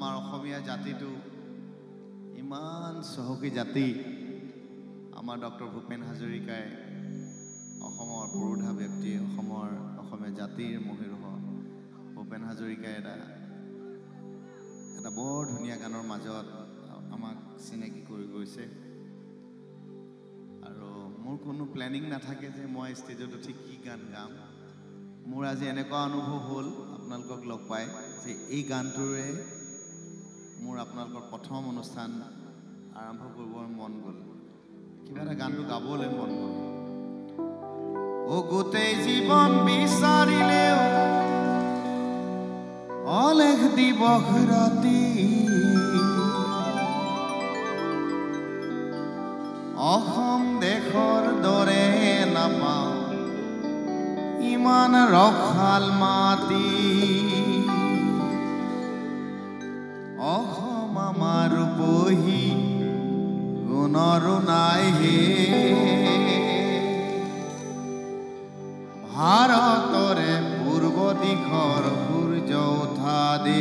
আমাৰ অসমীয়া জাতিটো ইমান চহকী জাতি আমাৰ ডক্টৰ ভূপেন হাজৰিকাই অসমৰ পুৰোধা ব্যক্তি অসমীয়া জাতিৰ মহিৰুহ ভূপেন হাজৰিকাই এটা বৰ ধুনীয়া গানৰ মাজত আমাক চিনাকি কৰি গৈছে আৰু মোৰ কোনো প্লেনিং নাথাকে যে মই ষ্টেজত উঠি কি গান গাম মোৰ আজি এনেকুৱা অনুভৱ হ'ল আপোনালোকক লগ পাই যে এই গানটোৰে মোৰ আপোনালোকৰ প্ৰথম অনুষ্ঠান আৰম্ভ কৰিবৰ মন গ'ল কিবা এটা গানটো গাবলৈ মন গ'ল ও গোটেই জীৱন বিচাৰিলেও অলেখ দিবস ৰাতি অসম দেশৰ দৰে নাপাওঁ ইমান ৰসাল মাটি অসম আমাৰ বহি গুণৰো নাই হে ভাৰতৰে পূৰ্ব দিশৰ সূৰ্য উঠা দে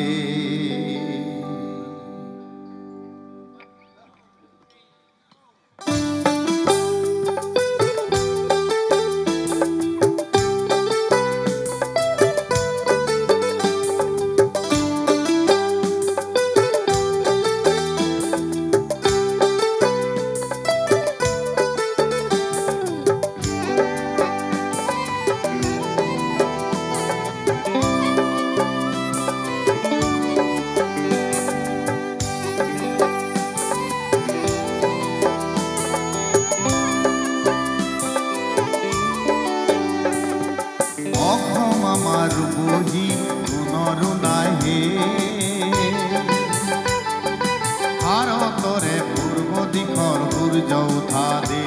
ভাৰতৰে পূৰ্ব দিশৰ সূৰ্য উঠা দে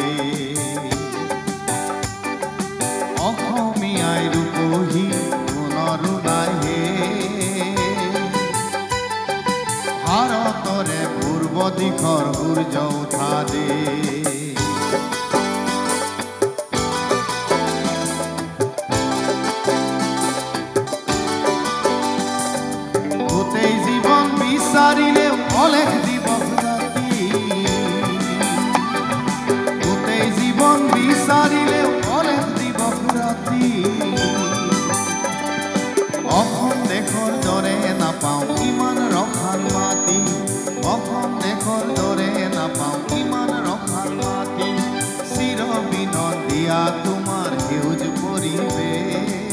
অসমীয়াই ৰূপহী গুণৰো নাই হে ভাৰতৰে পূৰ্ব দিশৰ সূৰ্য উঠা দে বিচাৰিলেও অলেখ দিবস ৰাতি গোটেই জীৱন বিচাৰিলেও অলেখ দিবস ৰাতি অসম দেশৰ দৰে নাপাওঁ ইমান ৰসাল মাটি অসম দেশৰ দৰে নাপাওঁ ইমান ৰসাল মাটি চিৰবিনত দিয়া তোমাৰ সেউজ পৰিৱেশ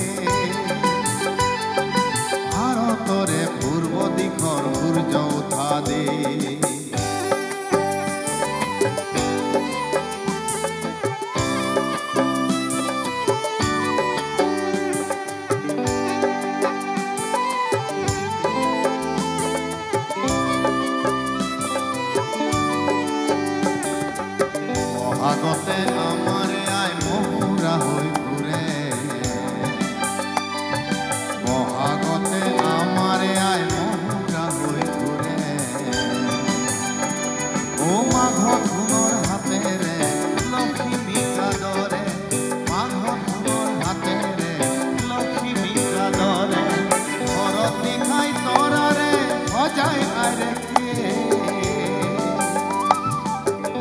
ভাৰতৰে পূৰ্ব দিশৰ সূৰ্য উঠা দে বহাগতে আমাৰ আই মহুৰা হৈ ঘূৰে বহাগতে আমাৰ আই মহুৰা হৈ ঘূৰে ও মাঘত সোণৰ হাতেৰে লক্ষ্মী দৰে মাঘত সোণৰ হাতেৰে লক্ষ্মী দৰে ঘৰত নিশাই তৰাৰে সজাই আইৰে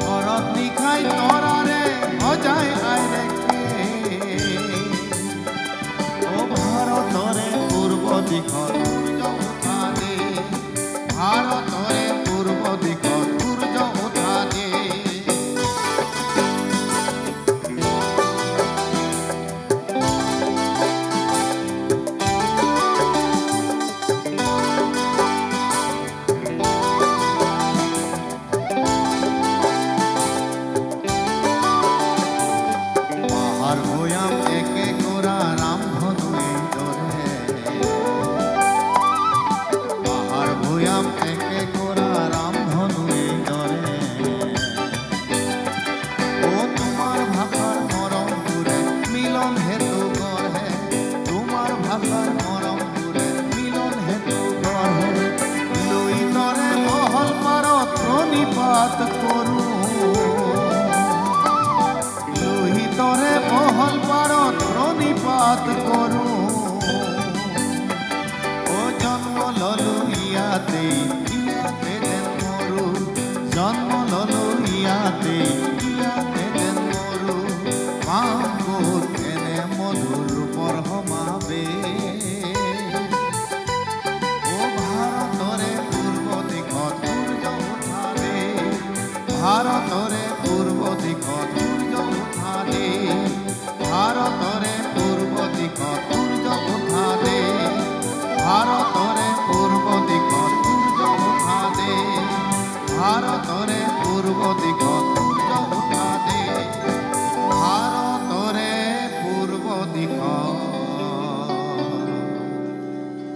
ঘৰত নিশাই তৰাৰে সজাই আইৰে ও ভাৰতৰে পূৰ্ব দিশৰ সূৰ্য উঠা দে ভাৰতৰে পূৰ্ব দিশৰ সূৰ্য উঠা দে পাহাৰ ভৈয়াম একে কৰা ৰামধনুৱে দৰে পাহাৰ ভৈয়াম একে ভাৰতৰে পূৰ্ব দিশত সূৰ্য উঠা দে ভাৰতৰে পূৰ্ব দিশত সূৰ্য উঠা দে ভাৰতৰে পূৰ্ব দিশত সূৰ্য উঠা দে ভাৰতৰে পূৰ্ব দিশত সূৰ্য উঠা দে ভাৰতৰে পূৰ্ব দিশত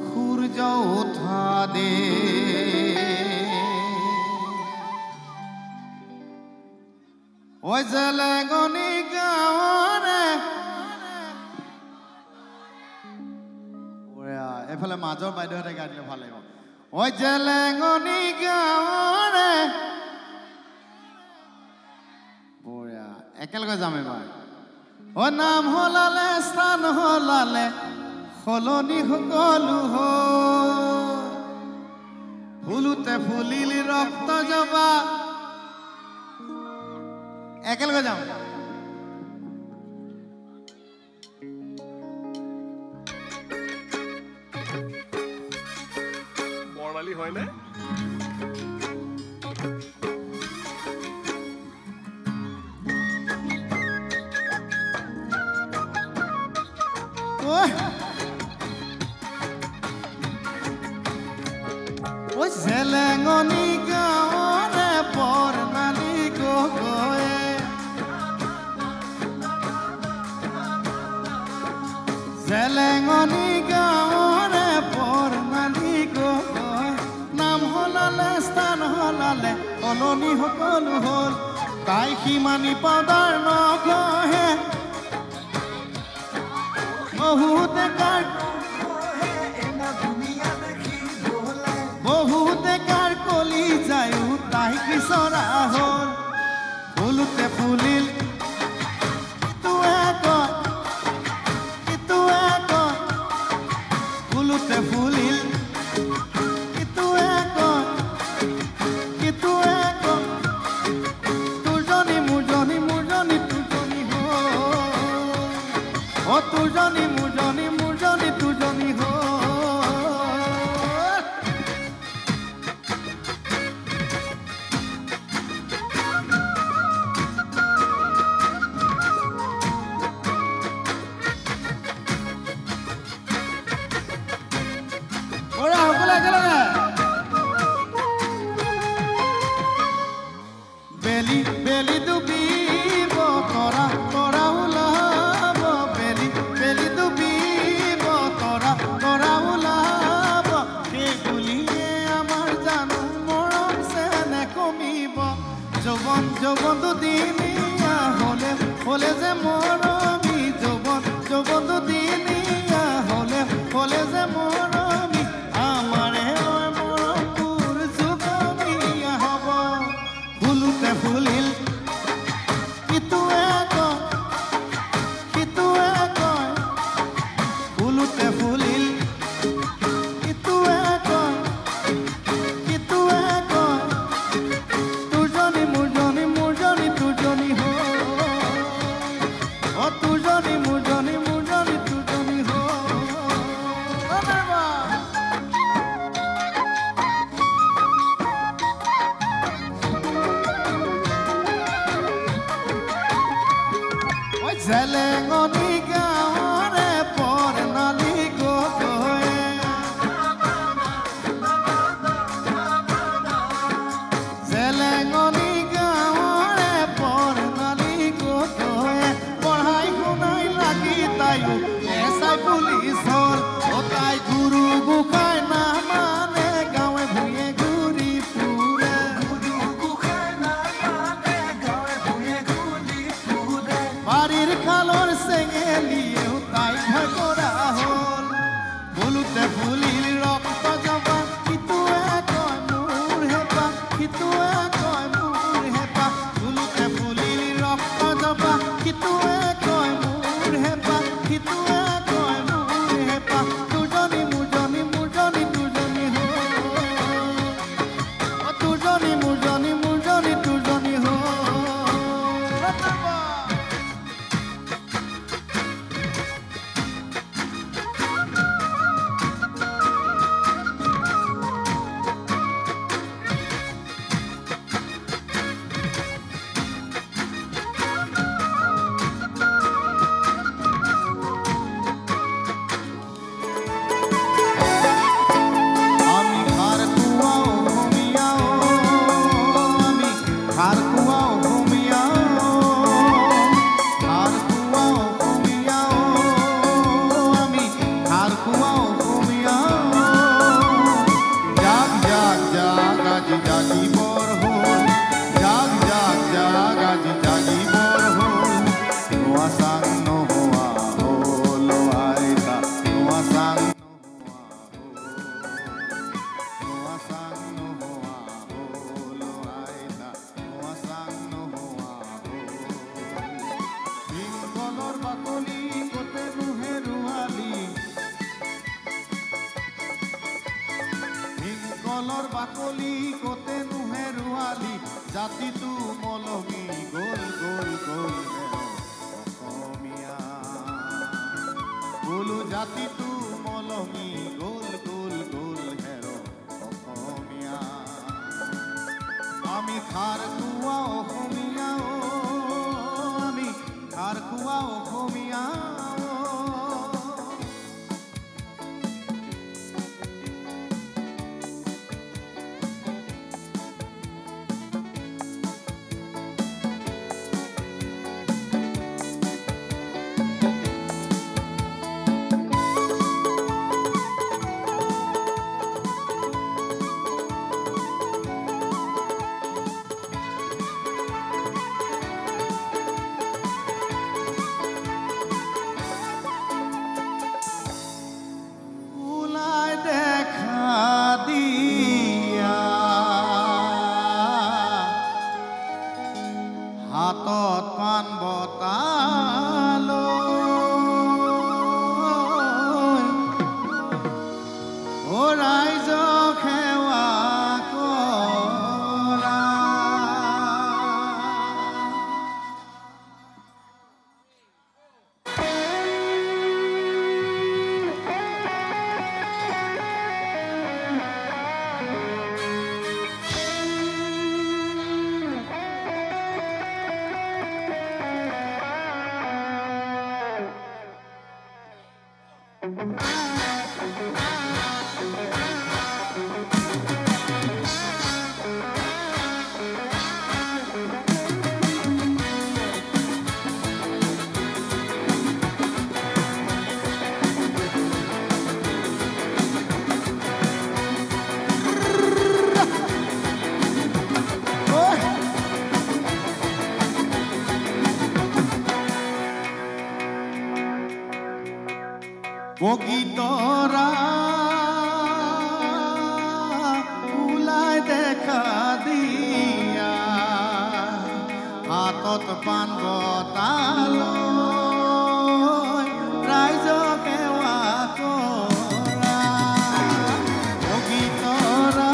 সূৰ্য উঠা দে ঐ জেলেঙনি গাঁৱৰে এইফালে মাজৰ বাইদেউহঁতে গাই দিলে ভাল লাগিব ঐ জেলেঙনি গাঁৱৰে বঢ়িয়া একেলগে যাম এবাৰ ঐ নাম হলালে স্থান হলালে সলনি সকলো ফুলুতে ফুলিলি ৰক্ত জবা একেলগে যাম বৰ্ণালী হয়নে ঐ জেলেঙনি গাঁৱৰে বৰ্ণালী গগৈয়ে জেলেঙনি গাঁৱৰে বৰ্ণালী গগৈ নাম হলালে স্থান হলালে সলনি সকলো হ'ল তাই সিমানি পাউদাৰ নঘহে বহুতে কাৰ কলি যায়ো তাই বিচৰা হ'ল ফুলুতে ফুলিল ফুলুতে ফুলিল তোৰজনী মোৰজনী মোৰজনী তোৰজনী হ'ল তোৰজনী মোৰজনী মোৰজনী তোৰজনী হ'ল বেলি বেলি ডুবিব তৰা তৰা ওলাব বেলি বেলি ডুবিব তৰা তৰা ওলাব সেই বুলিয়ে আমাৰ জানো মৰম চেনে কমিব যৌৱন যৌৱন দুদিনীয়া হলে হলে যে মৰমী যৌৱন যৌৱন দুদিনীয়া হলে হলে যে মৰমী আমাৰে মৰমবোৰ যুগমীয়া হ'ব ফুলুতে ফুলিল জাগ আজি জাগিবৰ হ'ল জাগ জাগ জাগ আজি জাগিবৰ হ'ল নোৱা চাং নোহোৱা হ'ল আইতা নোৱা চাং নোৱা চাং নোহোৱা হ'ল আইতা নোৱা চাং নোহোৱা হ'ল ভীমকলৰ বাকলি কতে নোহেৰুৱালি কলৰ বাকলি কতে নোহেৰুৱালি জাতিটো মলমি গ'ল গ'ল গ'ল অসমীয়া বোলো জাতিটো মলমি গ'ল গ'ল গ'ল হেৰ অসমীয়া আমি খাৰ খোৱা অসমীয়া আমি খাৰ খোৱা অসমীয়া হাতত পান বটালৈ ও ৰাইজক সেৱা কৰা বগীতৰা ওলাই দেখা দিয়া হাতত পান বটালৈ ৰাইজক সেৱা কৰা বগীতৰা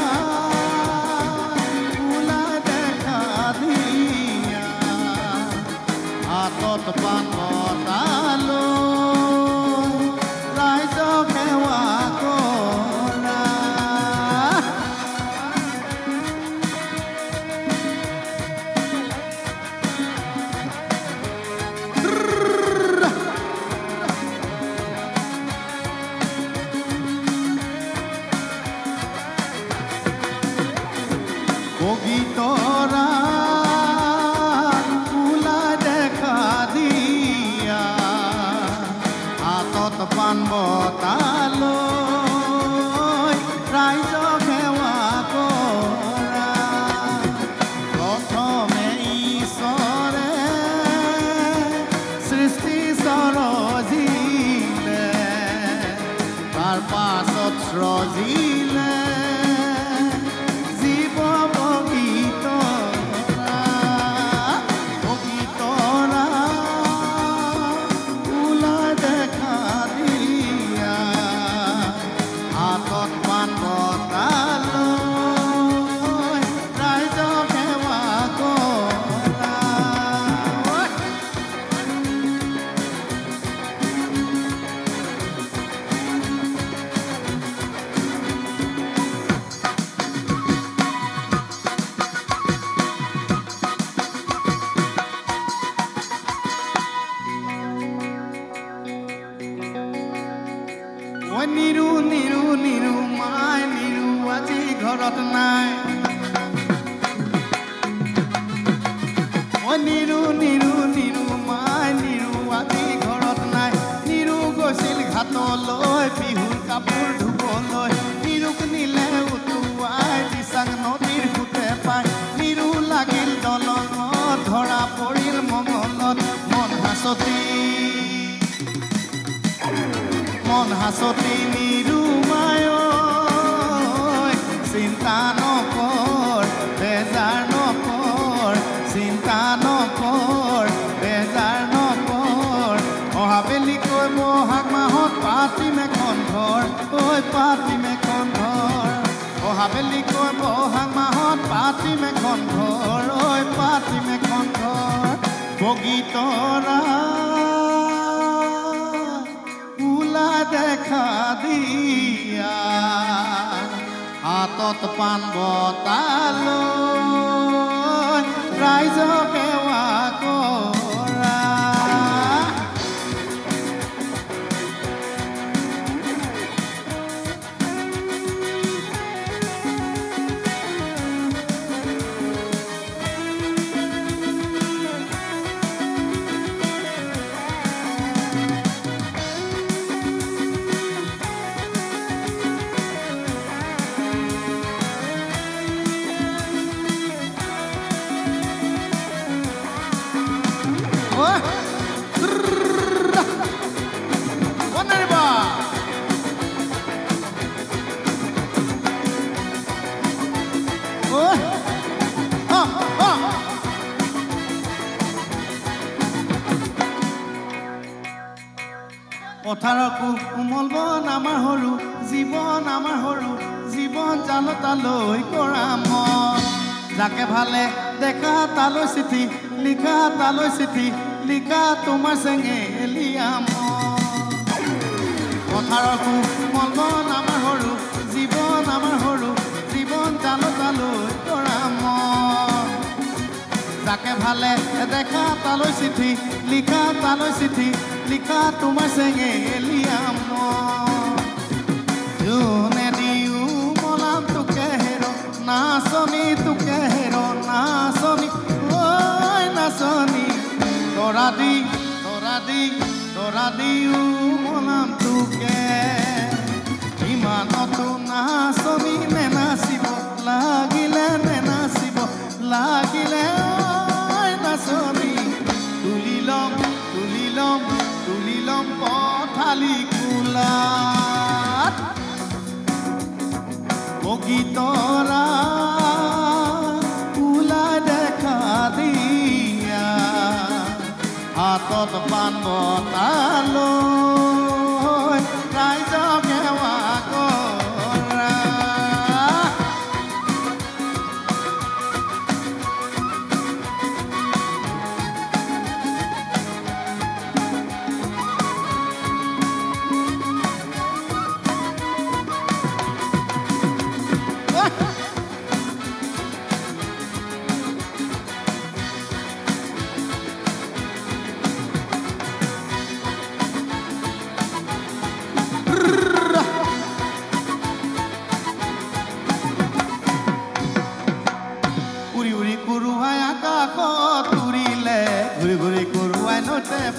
ওলাই দেখা দিয়া হাতত পান বটালৈ বগীতৰা ওলাই দেখা দিয়া হাতত পান বটালৈ ৰাইজক সেৱা কৰা প্ৰথমে ঈশ্বৰে সৃষ্টি সৰজিলে তাৰ পাছত সৃজিলে নিৰু নিৰু নিৰু মাই নিৰু আজি ঘৰত নাই নিৰু নিৰু নিৰু মাই নিৰু আজি ঘৰত নাই নিৰু গৈছিল ঘাটলৈ বিহুৰ কাপোৰ ধুবলৈ নিৰুক নিলে উটুৱাই দিছা পাছতি নিৰুমায় চিন্তা নকৰ বেজাৰ নকৰ চিন্তা নকৰ বেজাৰ নকৰ অহাবেলি কৈ বহাগ মাহত পাতিম এখন ঘৰ ঐ পাতিম এখন ঘৰ অহাবেলি কৈ বহাগ মাহত পাতিম এখন ঘৰ ঐ পাতিম এখন ঘৰ বগীতৰা ওলা দেখা দিয়া হাতত পাণ বটালৈ ৰাইজক সেৱা কৰা পথাৰৰ কোমল বন আমাৰ সৰু জীৱন আমাৰ সৰু জীৱন জালতালৈ কৰা মন যাকে ভালে দেখা তালৈ চিঠি লিখা তালৈ চিঠি লিখা তোমাৰ চেঙেলীয়া মন পথাৰৰ কোমল বন আমাৰ সৰু জীৱন আমাৰ সৰু জীৱন জালতালৈ কৰা মন যাকে ভালে দেখা তালৈ চিঠি লিখা তালৈ চিঠি লিখা তোমাৰ চেঙেলীয়া মন যোনে দিও মলাম তোকে হেৰ নাচনী তোকে হেৰ নাচনী ঐ নাচনী তৰা দিও মলাম তোকে ইমানতো নাচনী নেনাচিব লাগিলে নেনাচিব লাগিলে নাচনী তুলি ল'ম পথালি কোলাত বগীতৰা ওলাই দেখা দিয়া হাতত পাণ বটালৈ ৰাইজক সেৱা কৰা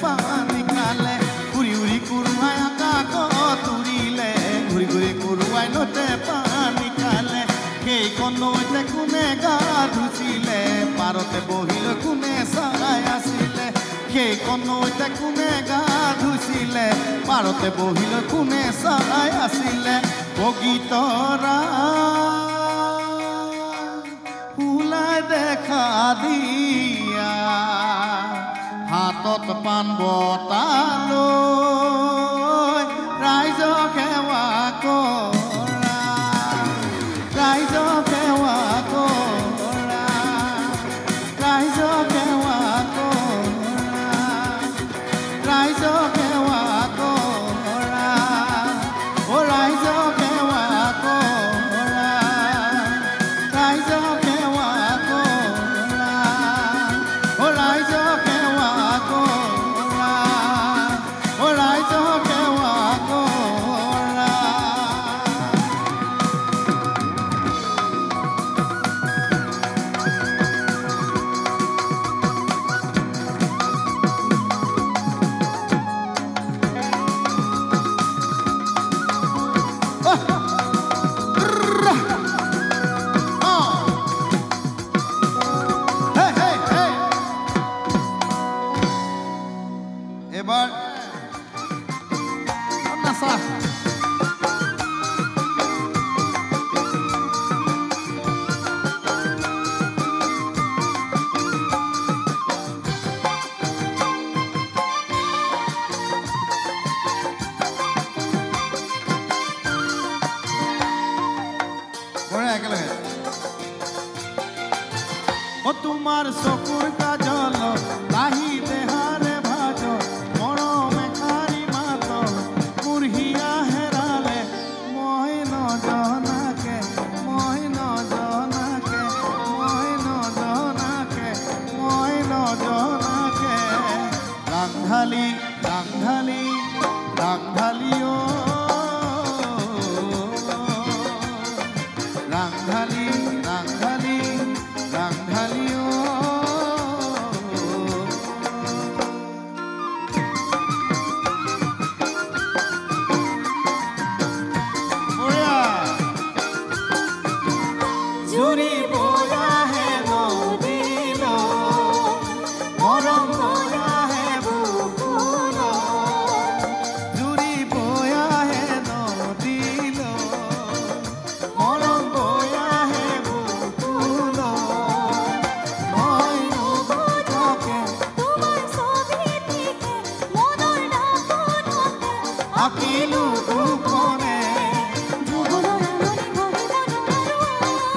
পানী খালে উৰি উৰি কুৰুৱাই আকাশত উৰিলে ঘূৰি ঘূৰি কুৰুৱাই নতে পানী খালে সেইখন নৈতে কোনে গা ধুছিলে পাৰতে বহিলৈ কোনে চাই আছিলে সেইখন নৈতে কোনে গা ধুছিলে পাৰতে বহিলৈ কোনে চাই আছিলে বগীতৰা ওলাই দেখা দিয়া হাতত পাণ বটালৈ ৰাইজক সেৱা কৰা ৰাইজক সেৱা কৰা ৰাইজক সেৱা কৰা ৰাইজক সেৱা কৰা ও ৰাইজক সেৱা কৰা ৰাইজক সেৱা কৰা ও ৰাইজক সেৱা কৰা ও ও তোমাৰ চকুৰ কাজল লাহি দেহাৰে ভাজ মৰমে কাৰি মাত মোৰ হিয়া হেৰালে মই নজনাকে ৰাংঢালি ৰাংঢালি ৰাংঢালি অ ৰাংঢালি ৰাংঢালি ৰাংঢালি অ জুৰি বয়া হে নদীল মৰম বয়া হে বুকুল জুৰি বয়া হে নদীল মৰম বয়া হে বুকুল মই নবুঝকে তোমাৰ ছবি থেকে মনৰ নাপনকে আকিলো গোপনে যুগলৰ আমনি ভাবিব নোৱাৰো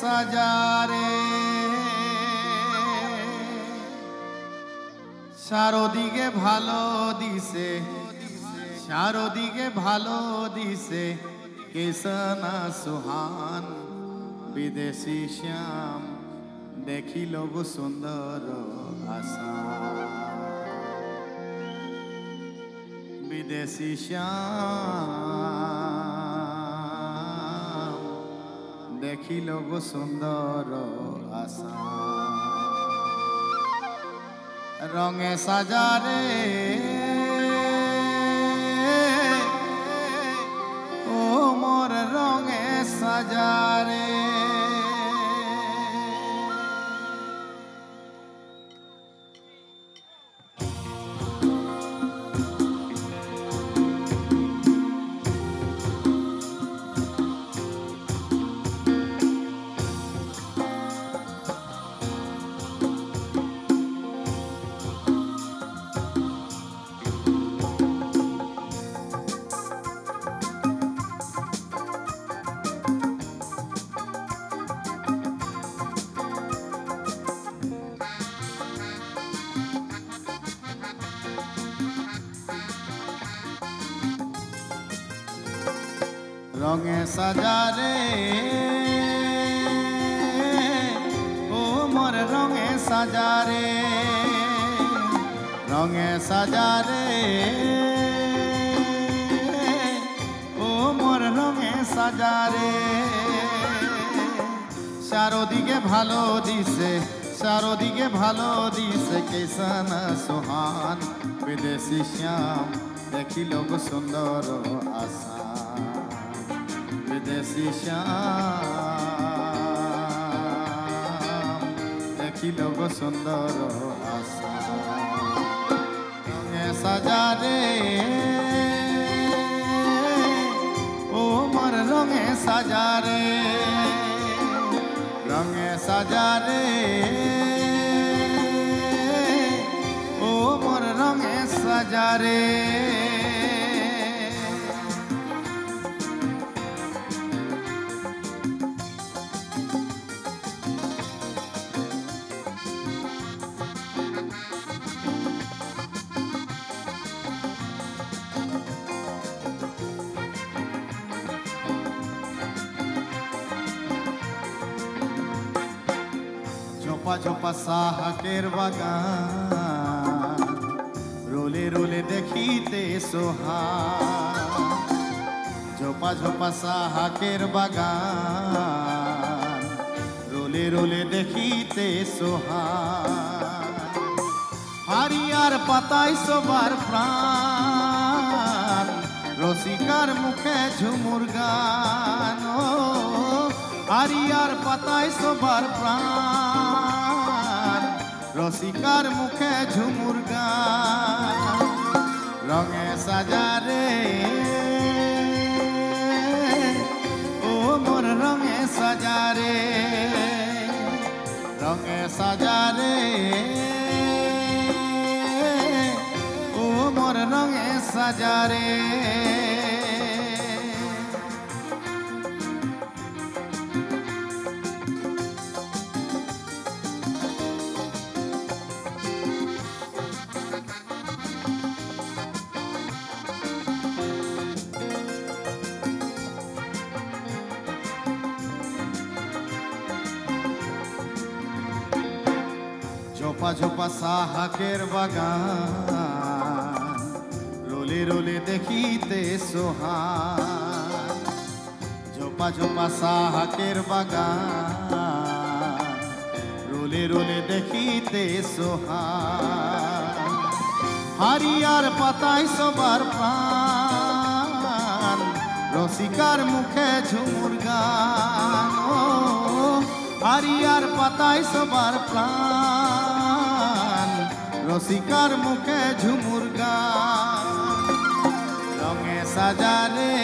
সাজারে চারদিকে ভালো দিছে চারদিকে ভালো দিছে কেসনা সুহান বিদেশি শ্যাম দেখিল গো সুন্দর আশা বিদেশি শ্যাম দেখিল গো সুন্দর আশা রঙে সাজারে ও মোর রঙে সাজারে রঙে সাজারে ও মোর রঙে সাজারে রঙে সাজারে ও মোর রঙে সাজারে চারদিকে ভালো দিছে চারদিকে ভালো দিছে কেসনা সোহান বিদেশি শ্যাম দেখিল গো সুন্দর আশা বিদেশি শ্যাম দেখিল গো সুন্দর আশা রঙে সাজারে ও মোর রঙে সাজারে রঙে সাজারে ও মোর রঙে সাজারে ঝোপা ঝোপা সাহাকের বাগান রোলে রোলে দেখিতে সোহান ঝোপা ঝোপা সাহাকের বাগান রোলে রোলে দেখিতে সোহান হারিয়ার পাতায় সবার প্রাণ রসিকার মুখে ঝুমুর গান হারিয়ার পাতায় সবার প্রাণ রসিকার মুখে ঝুমুর গান রঙে সাজারে ও মোর রঙে সাজারে রঙে সাজারে ও মোর রঙে সাজারে ঝোপা ঝোপা সাহাকের বাগান রোলে রোলে দেখিতে সোহান ঝোপা ঝোপা সাহাকের বাগান রোলে রোলে দেখিতে সোহান হারিয়ার পাতায় সবার প্রাণ রসিকার মুখে ঝুমুর গান হারিয়ার পাতায় সবার প্রাণ রসিকার মুখে ঝুমুর গান রঙে সাজারে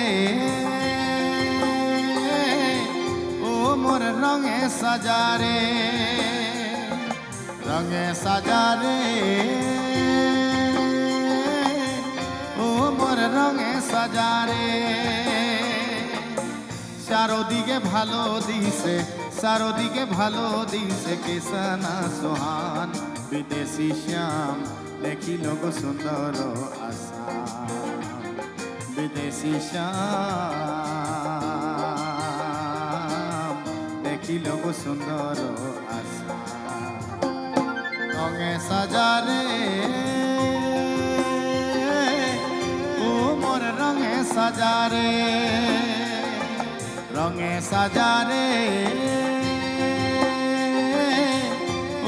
ও মোর রঙে সাজারে রঙে সাজারে ও মোর রঙে সাজারে চারোদিকে ভালো দিছে, চারোদিকে ভালো দিছে কেসানা সোহান। বিদেশি শ্যাম দেখিল গো সুন্দর আসাম, বিদেশি শ্যাম দেখিল গো সুন্দর আসাম। রঙে সাজারে ও মোর রঙে সাজারে, রঙে সাজারে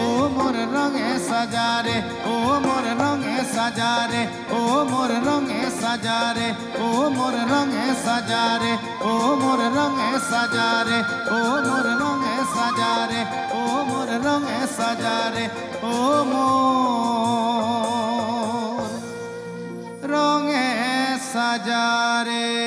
ও মোর রঙে সাজারে, ও মোর রঙে সাজারে, ও মোর রঙে সাজারে, ও মোর রঙে সাজারে, ও মোর রঙে সাজারে, ও মোর রঙে সাজারে, ও মোর রঙে সাজারে, ও মোর রঙে সাজারে।